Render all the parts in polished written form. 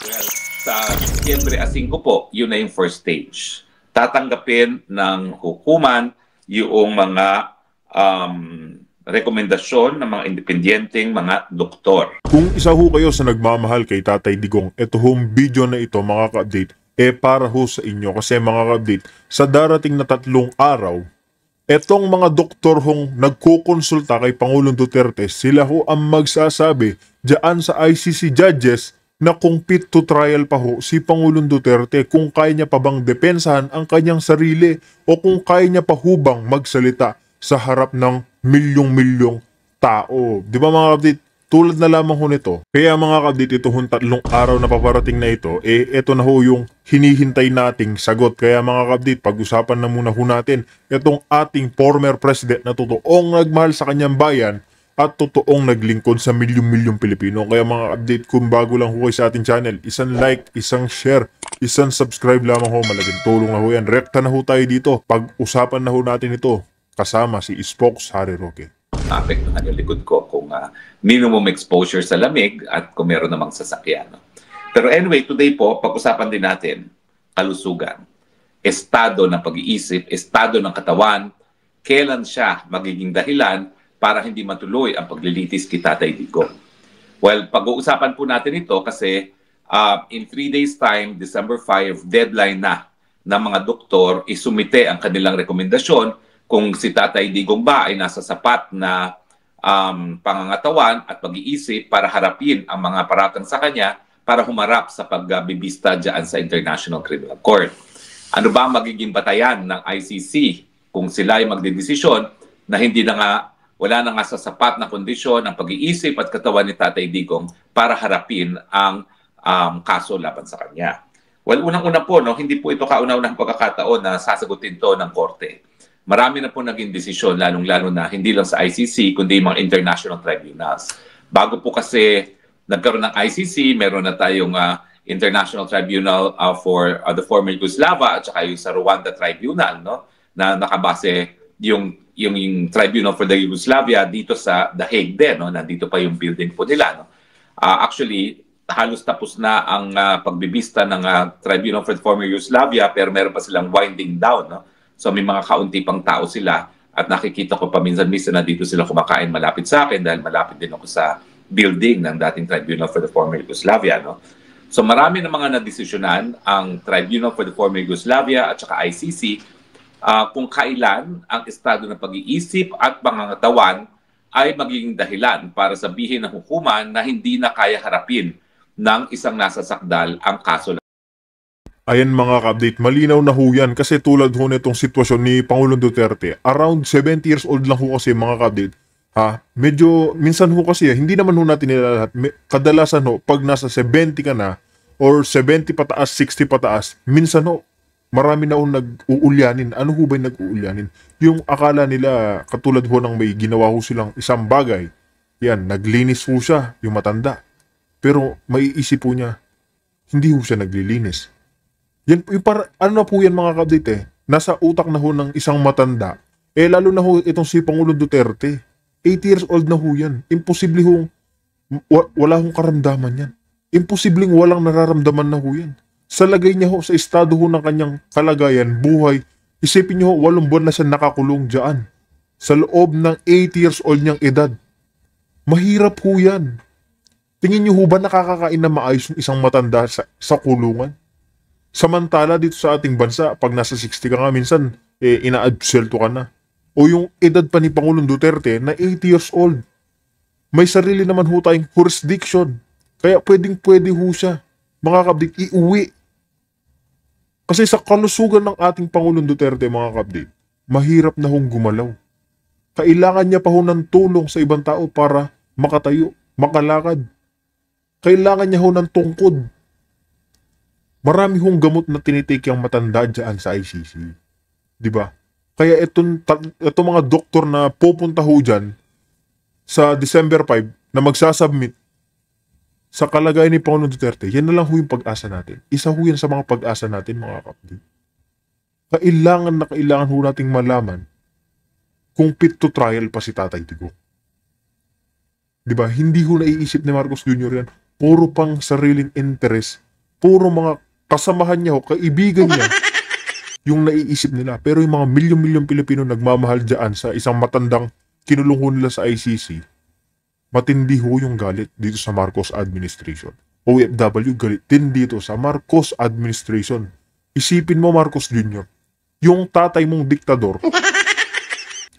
Well, sa Setyembre 5 po, yun na yung first stage. Tatanggapin ng hukuman yung mga rekomendasyon ng mga independyenteng mga doktor. Kung isa ho kayo sa nagmamahal kay Tatay Digong, ito hong video na ito mga ka-update, para ho sa inyo. Kasi mga ka-update, sa darating na 3 araw, etong mga doktor hong nagkukonsulta kay Pangulong Duterte, sila ho ang magsasabi diyan sa ICC judges na kung fit to trial pa ho si Pangulong Duterte, kung kaya niya pa bang depensahan ang kanyang sarili o kung kaya niya pa hubang magsalita sa harap ng milyong-milyong tao. Di ba mga kapatid? Tulad na lamang ho nito. Kaya mga kapatid, ito hong 3 araw na paparating na ito, ito na ho yung hinihintay nating sagot. Kaya mga kapatid, pag-usapan na muna ho natin itong ating former president na totoong nagmahal sa kanyang bayan at totoong naglingkod sa milyong-milyong Pilipino. Kaya mga update, kung bago lang ho kayo sa ating channel, isang like, isang share, isang subscribe lamang ho, malaking tulong na ho yan. Rekta na ho tayo dito. Pag-usapan na ho natin ito kasama si Spokes Harry Roque. Apektuhan yung likod ko kung minimum exposure sa lamig at kung meron namang sasakyan. No? Pero anyway, today po, pag-usapan din natin kalusugan, estado ng pag-iisip, estado ng katawan, kailan siya magiging dahilan para hindi matuloy ang paglilitis kay Tatay Digong. Well, pag-uusapan po natin ito kasi in 3 days time, December 5, deadline na ng mga doktor isumite ang kanilang rekomendasyon kung si Tatay Digong ba ay nasa sapat na pangangatawan at pag-iisip para harapin ang mga paratang sa kanya para humarap sa pagbibista dyan sa International Criminal Court. Ano ba magiging batayan ng ICC kung sila ay magdedesisyon na hindi na nga, wala na nga sa sapat na kondisyon ang pag-iisip at katawan ni Tatay Digong para harapin ang kaso laban sa kanya? Well, unang-una po, no, hindi po ito kauna-unang pagkakataon na sasagutin to ng korte. Marami na po naging desisyon, lalong-lalo na hindi lang sa ICC, kundi mga international tribunals. Bago po kasi nagkaroon ng ICC, meron na tayong International Tribunal for the former Yugoslavia at saka yung sa Rwanda Tribunal, no? Na nakabase yung Tribunal for the Yugoslavia dito sa The Hague din, no? Nandito pa yung building po nila. No? Actually, halos tapos na ang pagbibista ng Tribunal for the former Yugoslavia pero meron pa silang winding down, no? So may mga kaunti pang tao sila at nakikita ko paminsan-minsan na dito sila kumakain malapit sa akin dahil malapit din ako sa building ng dating Tribunal for the former Yugoslavia. No? So marami na mga nadesisyonan ang Tribunal for the former Yugoslavia at saka ICC kung kailan ang estado ng pag-iisip at pangangatawan ay magiging dahilan para sabihin ng hukuman na hindi na kaya harapin ng isang nasasakdal ang kaso. Ayan mga ka-update, malinaw na ho yan kasi tulad ho nitong sitwasyon ni Pangulong Duterte, around 70 years old lang ho kasi mga ka-update. Medyo, minsan ho kasi, hindi naman ho natin nilalahat, kadalasan ho, pag nasa 70 ka na, or 70 pataas, 60 pataas, minsan ho, marami na ho nag-uulyanin. Ano ho ba yung nag-uulyanin? Yung akala nila, katulad ho ng may ginawa ho silang isang bagay, yan, naglinis ho siya, yung matanda. Pero, maiisip ho niya, hindi ho siya naglilinis. Yan, yung ano na po yan mga ka-update nasa utak na ho ng isang matanda. Lalo na ho itong si Pangulong Duterte. 80 years old na ho yan. Imposible ho, wala hong karamdaman yan. Imposibleng walang nararamdaman na ho yan. Sa lagay niya ho, sa estado ho ng kanyang kalagayan, buhay, isipin niyo ho, 8 buwan na siya nakakulong dyan. Sa loob ng 80 years old niyang edad. Mahirap ho yan. Tingin niyo ho ba nakakakain na maayos yung isang matanda sa kulungan? Samantala dito sa ating bansa, pag nasa 60 ka nga minsan, ina-absuelto ka na. O yung edad pa ni Pangulong Duterte na 80 years old. May sarili naman ho tayong jurisdiction. Kaya pwedeng-pwede ho siya. Mga kabdik, iuwi. Kasi sa kalusugan ng ating Pangulong Duterte, mga kabdik, mahirap na hong gumalaw. Kailangan niya pa ho ng tulong sa ibang tao para makatayo, makalakad. Kailangan niya ho ng tungkod. Marami hong gamot na tinitake ang matanda dyan sa ICC. Diba? Kaya itong mga doktor na pupunta ho dyan sa December 5 na magsasubmit sa kalagayan ni Pangulong Duterte, yan na lang ho yung pag-asa natin. Isa ho yan sa mga pag-asa natin, mga kapatid. Kailangan ho nating malaman kung fit to trial pa si Tatay Digong. Diba? Hindi ho naiisip ni Marcos Jr. yan. Puro pang sariling interest puro mga kasamahan niya ho, kaibigan niya, yung naiisip nila. Pero yung mga milyon-milyon Pilipino nagmamahal dyan sa isang matandang kinulong ho nila sa ICC, matindi ho yung galit dito sa Marcos administration. OFW galit din dito sa Marcos administration. Isipin mo, Marcos Jr., yung tatay mong diktador,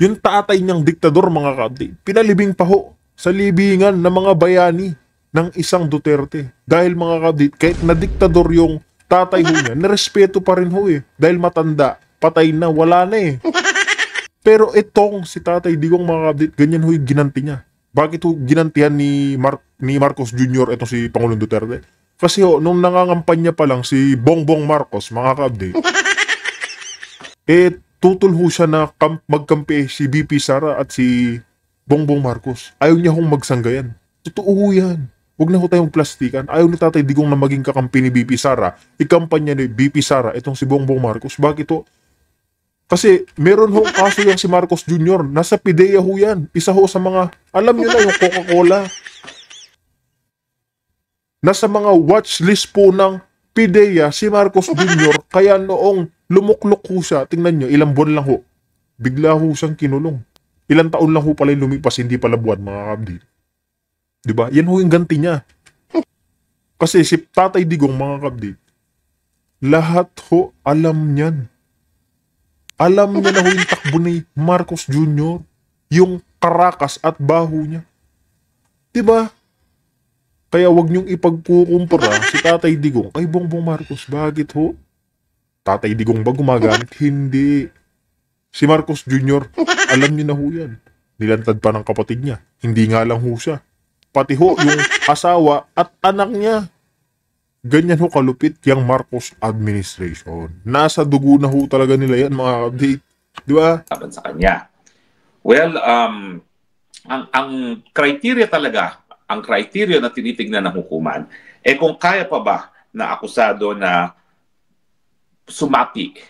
yung tatay niyang diktador, mga ka-update, pinalibing pa ho sa libingan ng mga bayani ng isang Duterte. Dahil mga ka-update, kahit na diktador yung tatay ho niya, narespeto pa rin ho eh. Dahil matanda, patay na, wala na eh. Pero itong si Tatay Digong, mga ka-update, ganyan ho yung ginanti niya. Bakit ho ginantihan ni Marcos Jr. itong si Pangulong Duterte? Kasi ho, nung nangangampanya pa lang si Bongbong Marcos, mga ka-update, tutol ho siya na magkampi si BP Sara at si Bongbong Marcos. Ayaw niya hong magsanggayan. Totoo ho yan. Huwag na ho tayong plastikan. Ayaw ni Tatay Digong na maging kakampi ni BP Sara. Ikampanya ni BP Sara itong si Bongbong Marcos. Bakit ho? Kasi meron ho kaso yan si Marcos Jr. Nasa PIDEA ho yan. Isa ho sa mga, alam nyo na yung Coca-Cola. Nasa mga watchlist po ng PIDEA si Marcos Jr. Kaya noong lumuklok ho siya, tingnan nyo, ilang buwan lang ho. Bigla ho siyang kinulong. Ilang taon lang ho pala yung lumipas, hindi pala buwan, mga kabdi. Diba? Yan ho yung ganti niya. Kasi si Tatay Digong, mga kabdi, lahat ho alam niyan. Alam niya na ho yung takbo ni Marcos Jr. Yung karakas at baho niya. Diba? Kaya wag niyong ipagkukumpara si Tatay Digong kay Bongbong Marcos. Bakit ho? Tatay Digong ba gumagamit? Hindi. Si Marcos Jr., alam niyo na ho yan. Nilantad pa ng kapatid niya. Hindi nga lang ho siya. Pati ho yung asawa at anak niya. Ganyan ho kalupit yung Marcos administration. Nasa dugo na ho talaga nila yan, mga update. Di ba? Laban sa kanya. Well, ang criteria talaga, ang criteria na tinitignan ng hukuman, kung kaya pa ba na akusado na sumapi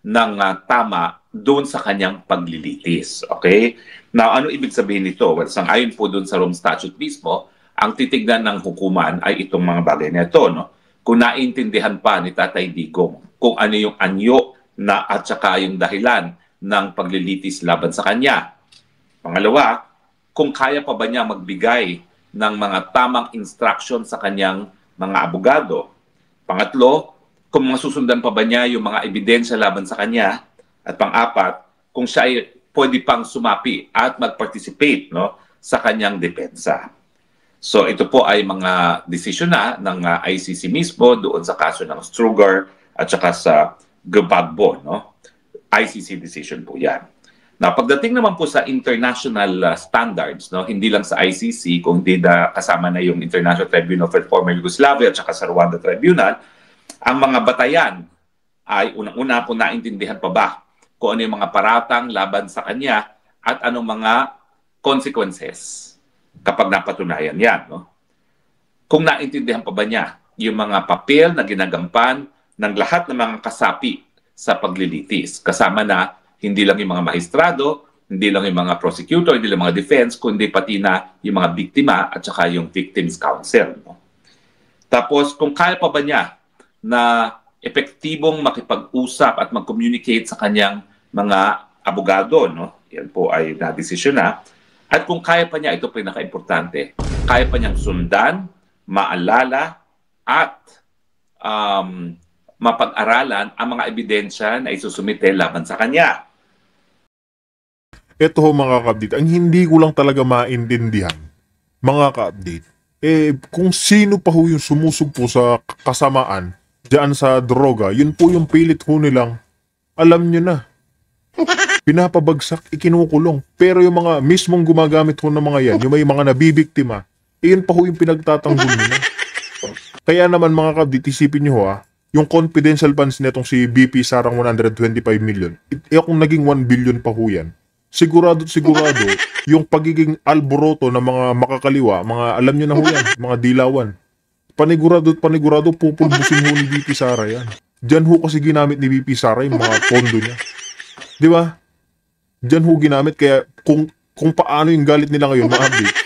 ng tama doon sa kanyang paglilitis. Okay? Now, ano ibig sabihin nito? Well, sang-ayon po doon sa Rome Statute mismo, ang titignan ng hukuman ay itong mga bagay na ito. No? Kung naintindihan pa ni Tatay Digong kung ano yung anyo na at saka yung dahilan ng paglilitis laban sa kanya. Pangalawa, kung kaya pa ba niya magbigay ng mga tamang instruction sa kanyang mga abogado. Pangatlo, kung masusundan pa ba niya yung mga ebidensya laban sa kanya. At pang-apat, kung siya ay pwede pang sumapi at mag-participate, no, sa kanyang depensa. So ito po ay mga desisyon na ng ICC mismo doon sa kaso ng Strugar at saka sa Gbagbo. No? ICC decision po yan. Now, pagdating naman po sa international standards, no, hindi lang sa ICC, kung hindi kasama na yung International Tribunal for Former Yugoslavia at saka sa Rwanda Tribunal, ang mga batayan ay unang-una po naintindihan pa ba kung ano yung mga paratang laban sa kanya at anong mga consequences kapag napatunayan yan. No? Kung naintindihan pa ba niya yung mga papel na ginagampan ng lahat ng mga kasapi sa paglilitis, kasama na hindi lang yung mga maestrado, hindi lang yung mga prosecutor, hindi lang mga defense, kundi pati na yung mga biktima at saka yung victims counsel. No? Tapos, kung kaya pa ba niya na epektibong makipag-usap at mag-communicate sa kanyang mga abogado, no? Yan po ay na-desisyon na. At kung kaya pa niya, ito pinaka-importante, kaya pa niyang sundan, maalala, at mapag-aralan ang mga ebidensya na isusumite laban sa kanya. Ito ho, mga ka-update, ang hindi ko lang talaga maintindihan, mga ka-update, kung sino pa ho yung sumusugpo sa kasamaan diyan sa droga, yun po yung pilit ho nilang, alam nyo na, pinapabagsak, ikinukulong. Pero yung mga mismong gumagamit ho ng mga yan, yung may mga nabibiktima, yun pa ho yung pinagtatanggol nila. Kaya naman, mga kabdit, isipin nyo ho, yung confidential funds netong si BP Sarang 125 million, kung naging 1 billion pa ho yan, sigurado yung pagiging alboroto ng mga makakaliwa, mga alam nyo na ho yan, mga dilawan, panigurado pupulbusin ho ni BP Sara yan. Diyan ho kasi ginamit ni BP Sara yung mga pondo niya. Di ba? Diyan ho ginamit, kaya kung paano yung galit nila ngayon, mga update,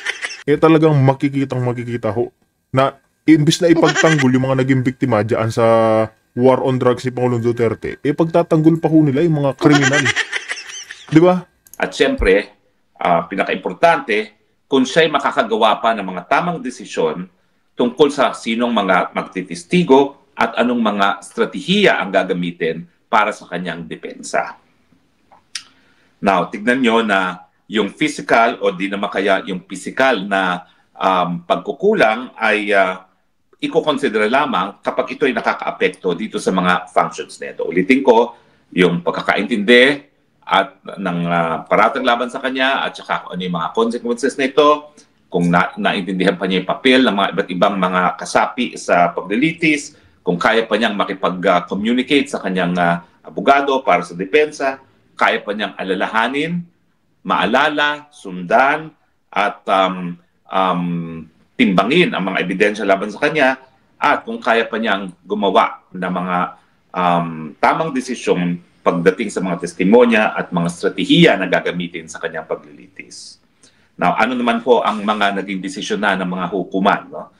talagang makikita ho na imbis na ipagtanggol yung mga naging biktima dyan sa war on drugs ni Pangulong Duterte, pagtatanggol pa ho nila yung mga kriminal. Di ba? At syempre, pinaka-importante, kung siya'y makakagawa pa ng mga tamang desisyon tungkol sa sinong mga magtitistigo at anong mga strategiya ang gagamitin para sa kanyang depensa. Now, tignan nyo na yung physical o di naman kaya yung physical na pagkukulang ay iko-consider lamang kapag ito ay nakaka-apekto dito sa mga functions nito. Ulitin ko, yung pagkakaintindi at ng paratang laban sa kanya at saka ano yung mga consequences nito, kung naintindihan pa niya yung papel ng mga iba't ibang mga kasapi sa paglilitis, kung kaya pa niyang makipag-communicate sa kanyang abogado para sa depensa, kaya pa niyang alalahanin, maalala, sundan, at timbangin ang mga ebidensya laban sa kanya, at kung kaya pa niyang gumawa ng mga tamang desisyon pagdating sa mga testimonya at mga strategiya na gagamitin sa kanyang paglilitis. Now, ano naman po ang mga naging desisyon na ng mga hukuman? No?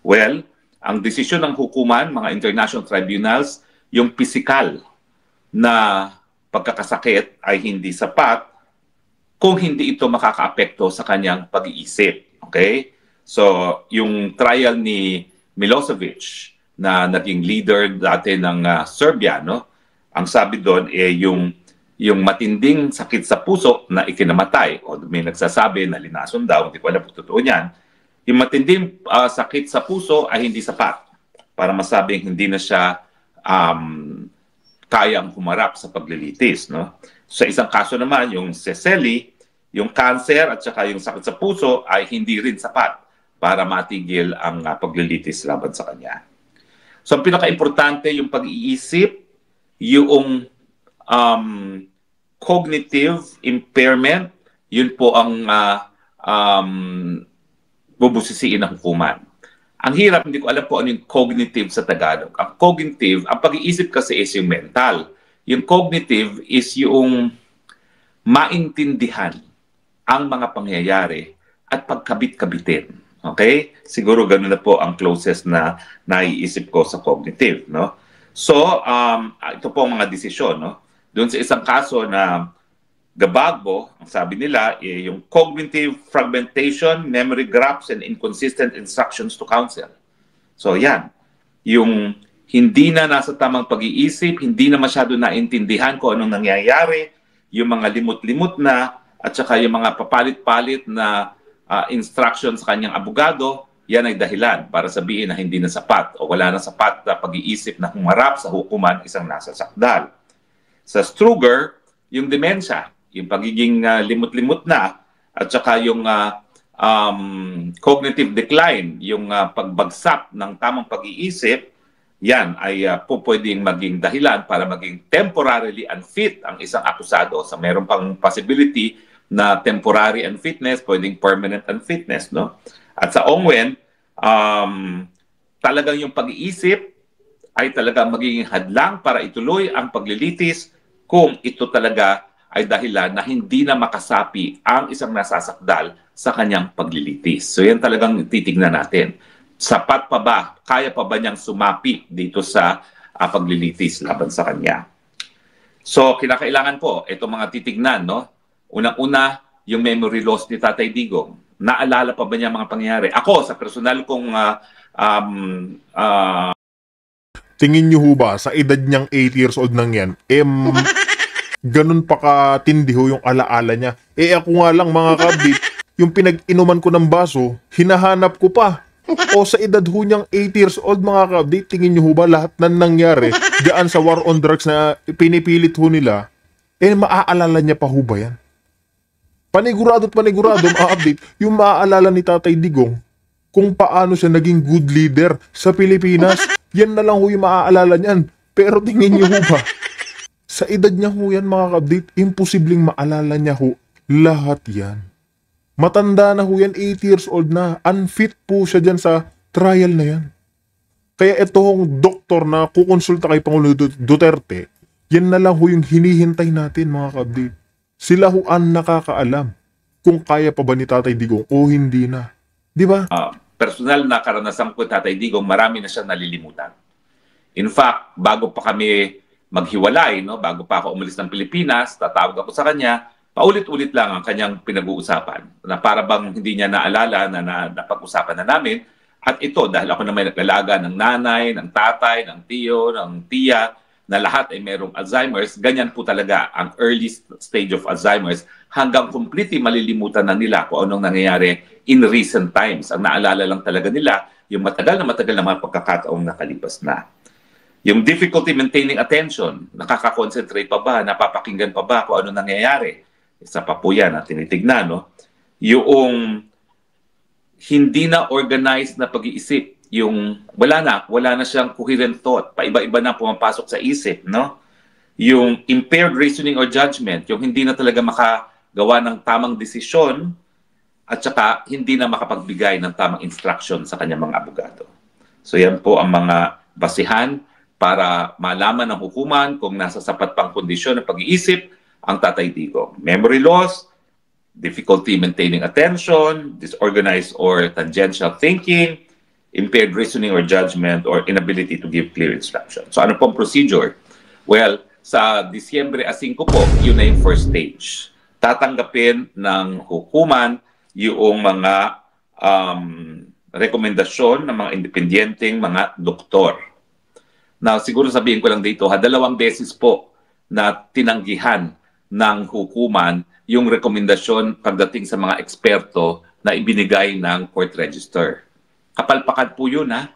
Well, ang desisyon ng hukuman, mga international tribunals, yung physical na pagkakasakit ay hindi sapat kung hindi ito makakaapekto sa kanyang pag-iisip. Okay? So, yung trial ni Milosevic na naging leader dati ng Serbia, no? Ang sabi doon yung matinding sakit sa puso na ikinamatay, o may nagsasabi na linason daw, hindi ko alam kung totoo niyan, yung matinding sakit sa puso ay hindi sapat para masabing hindi na siya kayang humarap sa paglilitis. No? Sa isang kaso naman, yung Cecily, yung cancer at saka yung sakit sa puso ay hindi rin sapat para matigil ang paglilitis laban sa kanya. So ang pinaka-importante yung pag-iisip, yung cognitive impairment, yun po ang bubusisiin ng hukuman. Ang hirap, hindi ko alam po ano yung cognitive sa Tagalog. Ang cognitive, ang pag-iisip kasi is yung mental. Yung cognitive is yung maintindihan ang mga pangyayari at pagkabit-kabitin. Okay? Siguro ganun na po ang closest na naiisip ko sa cognitive, no? So, ito po ang mga desisyon, no? Doon sa isang kaso na Gabagbo, ang sabi nila, yung cognitive fragmentation, memory gaps, and inconsistent instructions to counsel. So, yan. Yung hindi na nasa tamang pag-iisip, hindi na masyado naintindihan kung anong nangyayari, yung mga limot-limot na, at saka yung mga papalit-palit na instructions sa kanyang abogado, yan ay dahilan para sabihin na hindi na sapat o wala na sapat na pag-iisip na humarap sa hukuman isang nasasakdal. Sa Struger, yung demensya, yung pagiging limot-limot na, at saka yung cognitive decline, yung pagbagsak ng tamang pag-iisip, yan ay po pwedeng maging dahilan para maging temporarily unfit ang isang akusado. So meron pang possibility na temporary unfitness, pwedeng permanent unfitness, no? At sa Ongwen, talagang yung pag-iisip ay talagang magiging hadlang para ituloy ang paglilitis kung ito talaga ay dahilan na hindi na makasapi ang isang nasasakdal sa kanyang paglilitis. So yan talagang titignan natin. Sapat pa ba? Kaya pa ba niyang sumapi dito sa paglilitis laban sa kanya? So kinakailangan po itong mga titignan, no? Unang-una, yung memory loss ni Tatay Digong. Naalala pa ba niya mga pangyayari? Ako, sa personal kong tingin niyo ho ba, sa edad niyang 8 years old nang yan, ganun pa katindi ho yung alaala niya. Ako nga lang mga kabit, yung pinag-inuman ko ng baso, hinahanap ko pa. O sa edad ho niyang 8 years old mga kabit, tingin niyo ho ba lahat ng nangyari diyan sa war on drugs na pinipilit ho nila, maaalala niya pa ho ba yan? Panigurado ma-update yung maaalala ni Tatay Digong kung paano siya naging good leader sa Pilipinas. Yan na lang ho yung maaalala niyan. Pero tingin niyo ho ba, sa edad niya ho yan mga kabdit, imposibleng maalala niya ho lahat yan. Matanda na ho yan, 8 years old na. Unfit po siya dyan sa trial na yan. Kaya ito hong doktor na kukonsulta kay Pangulong Duterte, yan na lang ho yung hinihintay natin mga kabdit. Sila ho ang nakakaalam kung kaya pa ba ni Tatay Digong o hindi na. Di ba? personal na karanasan ko, Tatay Digong, marami na siyang nalilimutan. In fact, bago pa kami maghiwalay, no, bago pa ako umalis ng Pilipinas, tatawag ako sa kanya, paulit-ulit lang ang kanyang pinag-uusapan na para bang hindi niya naalala na napag-usapan na namin. At ito, dahil ako na may nag-alaga ng nanay, ng tatay, ng tiyo, ng tiya, na lahat ay merong Alzheimer's, ganyan po talaga ang early stage of Alzheimer's hanggang completely malilimutan na nila kung anong nangyayari in recent times. Ang naalala lang talaga nila yung matagal na mga pagkakataong nakalipas na. Yung difficulty maintaining attention, nakaka-concentrate pa ba, napapakinggan pa ba kung ano nangyayari? Isa pa po yan na tinitignan, no? Yung hindi na organized na pag-iisip, yung wala na siyang coherent thought, paiba-iba na pumapasok sa isip, no? Yung impaired reasoning or judgment, yung hindi na talaga makagawa ng tamang desisyon at saka hindi na makapagbigay ng tamang instruction sa kanyang mga abogado. So yan po ang mga basihan para malaman ng hukuman kung nasa sapat pang kondisyon ng pag-iisip ang Tatay Digong. Memory loss, difficulty maintaining attention, disorganized or tangential thinking, impaired reasoning or judgment, or inability to give clear instruction. So ano pong procedure? Well, sa Disyembre 5 po, yun na yung first stage. Tatanggapin ng hukuman yung mga rekomendasyon ng mga independenteng mga doktor. Now, siguro sabihin ko lang dito, 2 beses po na tinanggihan ng hukuman yung rekomendasyon pagdating sa mga eksperto na ibinigay ng court register. Kapalpakan po yun, ha?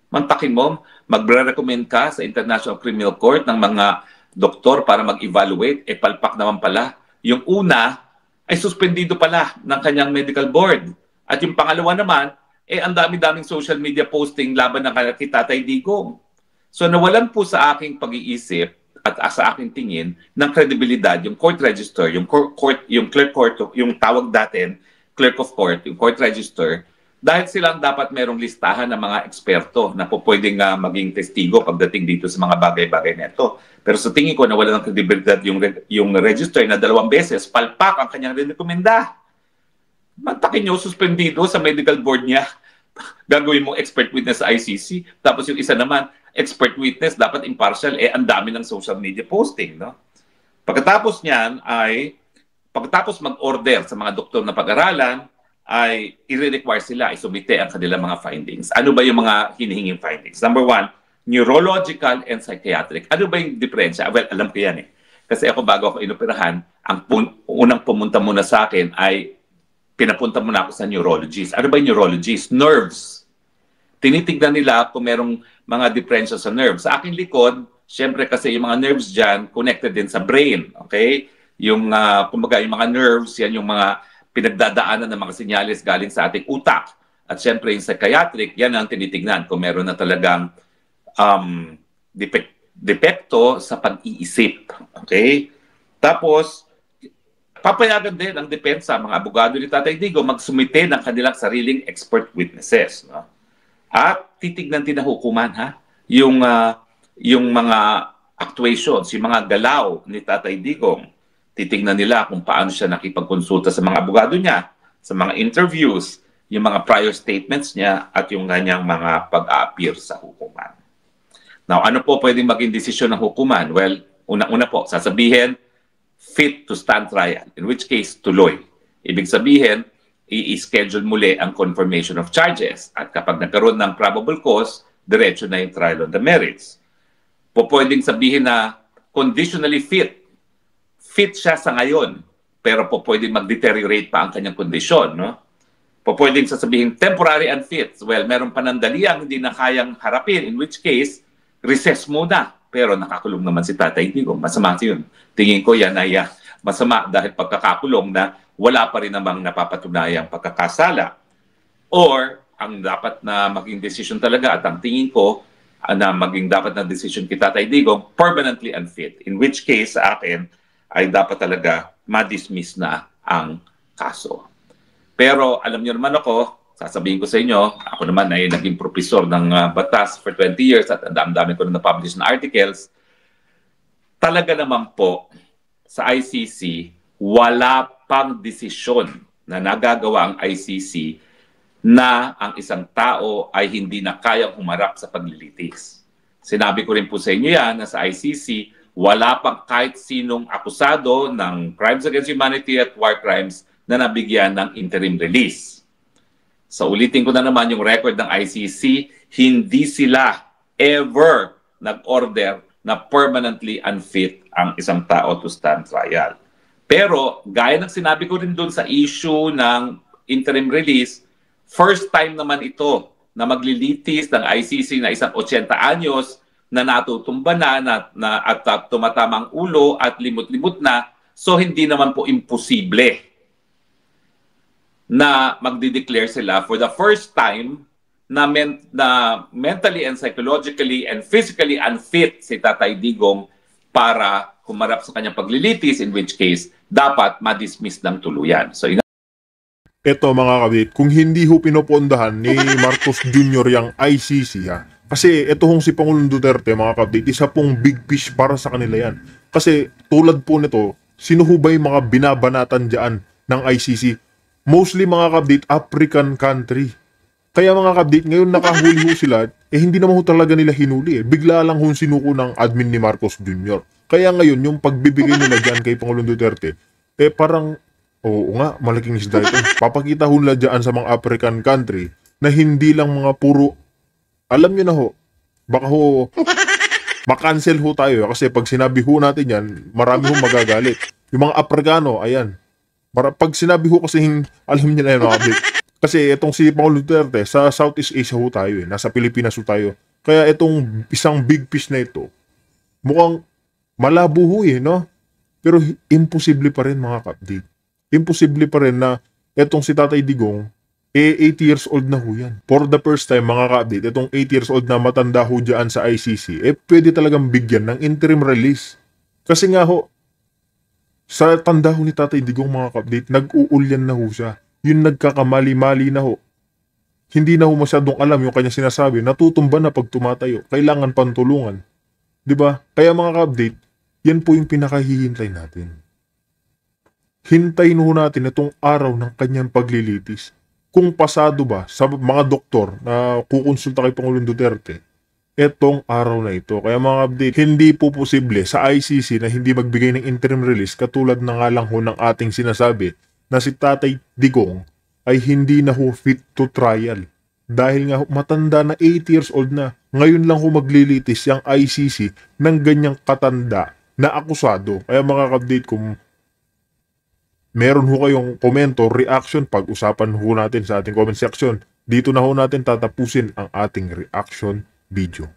Mantakin mo, magre-recommend ka sa International Criminal Court ng mga doktor para mag-evaluate, palpak naman pala. Yung una ay suspendido pala ng kanyang medical board. At yung pangalawa naman, ang dami-daming social media posting laban ng kay Tatay Digong. So nawalan po sa aking pag-iisip at sa aking tingin ng kredibilidad yung court register, yung clerk court, yung tawag datin, clerk of court, yung court register, dahil silang dapat merong listahan ng mga eksperto na po pwedeng maging testigo pagdating dito sa mga bagay-bagay na ito. Pero sa tingin ko, nawala ng kredibilidad yung register na 2 beses, palpak ang kanyang rekomenda. Mantakin nyo, suspendido sa medical board niya. Gagawin mo expert witness sa ICC. Tapos yung isa naman, expert witness, dapat impartial, ang dami ng social media posting, no? Pagkatapos niyan pagkatapos mag-order sa mga doktor na pag-aralan, ay i-require sila isubite ang kanilang mga findings. Ano ba yung mga hinihinging findings? Number 1, neurological and psychiatric. Ano ba yung diferensya? Well, alam ko yan eh. Kasi ako bago ako inoperahan, ang unang pumunta muna sa akin ay pinapunta muna ako sa neurologist. Ano ba yung neurologist? Nerves. Tinitignan nila kung merong mga diferensya sa nerves. Sa aking likod, syempre kasi yung mga nerves dyan, connected din sa brain. Okay? Yung, kumbaga, yung mga nerves, yan yung mga pinagdadaanan ng mga senyales galing sa ating utak. At syempre yung psychiatric, yan ang tinitignan kung meron na talagang depekto sa pag-iisip. Okay? Tapos, papayagan din ang depensa, mga abogado ni Tatay Digong, magsumite ng kanilang sariling expert witnesses. No? At titignan din ng hukuman, ha? Yung mga actuations, yung mga galaw ni Tatay Digong. Titignan nila kung paano siya nakipagkonsulta sa mga abogado niya, sa mga interviews, yung mga prior statements niya, at yung kanyang mga pag-a-appear sa hukuman. Now, ano po pwedeng maging desisyon ng hukuman? Well, una-una po, sasabihin, fit to stand trial, in which case, tuloy. Ibig sabihin, i-schedule muli ang confirmation of charges. At kapag nagkaroon ng probable cause, diretso na yung trial on the merits. Po pwedeng sabihin na conditionally fit. Fit siya sa ngayon, pero po pwedeng mag-deteriorate pa ang kanyang kondisyon. No? Po pwedeng sasabihin temporary unfit. Well, meron panandaliang hindi na kayang harapin, in which case, recess muna. Pero nakakulong naman si Tatay Digong. Masama yun. Tingin ko yan ay masama dahil pagkakakulong na wala pa rin namang napapatunayang pagkakasala. Or, ang dapat na maging decision talaga at ang tingin ko na maging dapat na decision kay Tatay Digong, permanently unfit. In which case, sa akin, ay dapat talaga ma-dismiss na ang kaso. Pero alam niyo naman ako, sasabihin ko sa inyo, ako naman ay naging professor ng batas for 20 years at ang dami ko na na-publish na articles. Talaga naman po, sa ICC, wala pang desisyon na nagagawa ang ICC na ang isang tao ay hindi na kayang humarap sa paglilitis. Sinabi ko rin po sa inyo yan na sa ICC, wala pang kahit sinong akusado ng crimes against humanity at war crimes na nabigyan ng interim release. So ulitin ko na naman yung record ng ICC, hindi sila ever nag-order na permanently unfit ang isang tao to stand trial. Pero gaya ng sinabi ko rin doon sa issue ng interim release, first time naman ito na maglilitis ng ICC na isang 80 anyos na natutumba at tumatamang ulo at limot-limot na. So hindi naman po imposible na magdi-declare sila for the first time na mentally and psychologically and physically unfit si Tatay Digong para humarap sa kanyang paglilitis, in which case dapat ma-dismiss ng tuluyan. So Ito mga kabit, kung hindi ho pinopondahan ni Marcos Jr. yung ICC ha, kasi ito hong si Pangulong Duterte mga kabit, isa pong big fish para sa kanila yan. Kasi tulad po nito, sino ho ba yung mga binabanatan dyan ng ICC? Mostly mga kabit, African country. Kaya mga kabit, ngayon nakahuli ho sila, hindi naman ho talaga nila hinuli. Bigla lang ho sinuko ng admin ni Marcos Jr. Kaya ngayon, yung pagbibigay nila dyan kay Pangulong Duterte, parang, oo nga, malaking isda ito. Papakita ho nila dyan sa mga African country na hindi lang mga puro, alam nyo na ho, baka ho, makancel ho tayo. Kasi pag sinabi ho natin yan, marami ho magagalit. Yung mga Afrikano, ayan. Pag sinabi ho kasi, alam nyo na yun mga kabit. Kasi itong si Pangulong Duterte, sa Southeast Asia ho tayo nasa Pilipinas ho tayo. Kaya itong isang big fish na ito, mukhang malabo ho no? Pero imposible pa rin mga kapatid. Imposible pa rin na etong si Tatay Digong, 8 years old na ho yan. For the first time mga kapatid, itong 8 years old na matanda ho dyan sa ICC, pwede talagang bigyan ng interim release. Kasi nga ho, sa tanda ho ni Tatay Digong mga kapatid, nag-uulyan na ho siya. Yung nagkakamali-mali na ho. Hindi na ho masyadong alam yung kanya sinasabi, natutumba na pag tumatayo, kailangan pantulungan. Diba? Kaya mga ka-update, yan po yung pinakahihintay natin. Hintayin ho natin itong araw ng kanyang paglilitis. Kung pasado ba sa mga doktor na kukonsulta kay Pangulong Duterte, etong araw na ito. Kaya mga update, hindi po posible sa ICC na hindi magbigay ng interim release katulad na nga lang ho ng ating sinasabi na si Tatay Digong ay hindi na ho fit to trial. Dahil nga matanda na 8 years old na. Ngayon lang ho maglilitis yung ICC ng ganyang katanda na akusado. Kaya mga update, kung meron ho kayong komento, reaction, pag-usapan ho natin sa ating comment section. Dito na ho natin tatapusin ang ating reaction video.